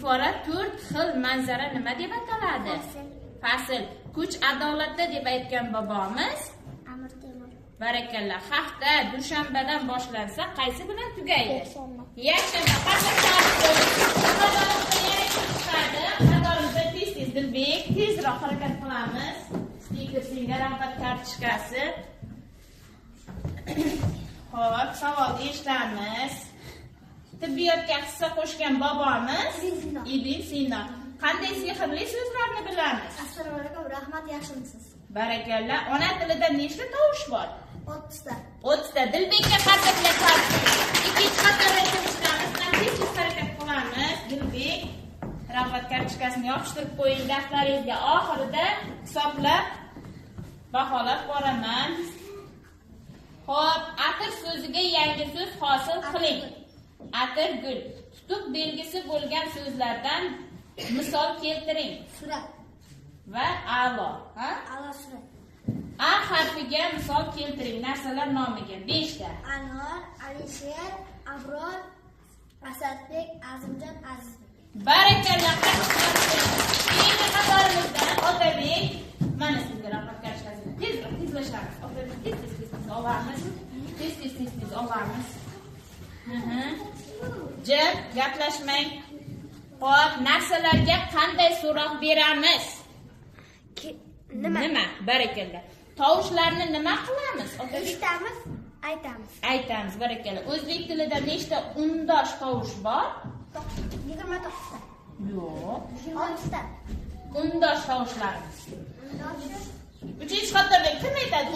ifora 4 xil manzara nima deb ataladi? Fasl. Kuch adolatda deb aytgan bobomiz Amir Temur. Barakalla. Hafta dushanbadan boshlansa qaysi bilan tugaydi? Yakshanba. Qadorimizda tez-tez Dilbek, tezroq harakat qilamiz. Stiker senga rag'bat kartochkasi. Xo'p, savol eshitamiz. Tibbiyotga hissa qo'shgan bobomiz Ibn Sino. Qanday sehrli so'zlarni bilamiz? Assalomu alaykum, rahmat, yaxshimisiz? Barakalla. Ona tilida nechta tovush bor? 30 ta. 30 ta. Dilbekka qarzaklar. Ikkinchi qatorda chiqamiz. Tez harakat qilamiz. Dilbek rag'bat kartochkasini yopishtirib qo'ying daftaringizga. Oxirida hisoblab baholab boraman. Xo'p, atir so'ziga yangi so'z hosil qiling. Atir gul. Tutuq belgisi bo'lgan so'zlardan misol keltiring. Surat. Va a'lo. A'lo surat. A harfiga misol keltiring narsalar nomiga 5 ta. Anor, Alisher, Abror, Asadbek, Azimjon, Azizbek. Barakalla. Keyingi qatorimizdan Otabek. Mana sizga rag'bat kartochkasini tezlashamiz. Otabek tez olamiz. Tez olamiz. Jim, gaplashmang. Xo'p, narsalarga qanday so'roq beramiz? Nima? Barakalla. Tovushlarni nima qilamiz? Eshitamiz, aytamiz. Aytamiz, barakalla. O'zbek tilida nechta undosh tovush bor? 29 ta. Yo'q. 6 ta. Undosh tovushlarimiz. Undosh. 3-chi qatorda kim aytadi?